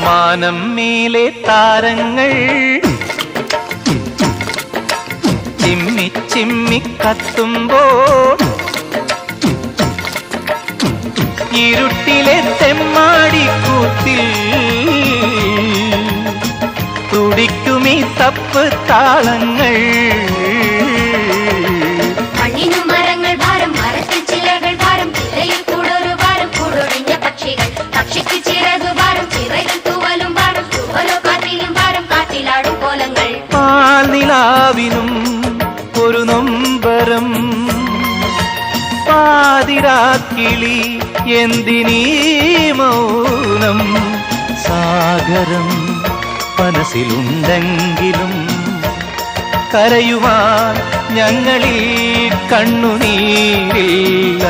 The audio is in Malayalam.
മാനം മേലെ താരങ്ങൾ ചിമ്മി ചിമ്മി കത്തുമ്പോൾ ഇരുട്ടിലെ തെമ്മാടിക്കൂത്തിൽ തുടിക്കുമീ തപ്പ് താളങ്ങൾ. മണ്ണിനു മരങ്ങൾ ഭാരം, മരത്തിൽ ചിലകൾ ഭാരം, ചില്ലയിൽ കൂടൊരു ഭാരം, കൂടൊഴിഞ്ഞ പക്ഷികൾ, പക്ഷിക്ക് ചിറകു ഭാരം, ചിറകിൽ തൂവലും ഭാരം, തൂവലോ കാറ്റിലും ഭാരം, കാറ്റിലാടും കോലങ്ങൾ. പാൽനിലാവിനും ഒരു നൊമ്പരം, പാതിരാക്കിളി എന്തിനീ മൗനം. സാഗരം മനസ്സിലുണ്ടെങ്കിലും കരയുവാൻ ഞങ്ങളിൽ കണ്ണുനീരില്ല.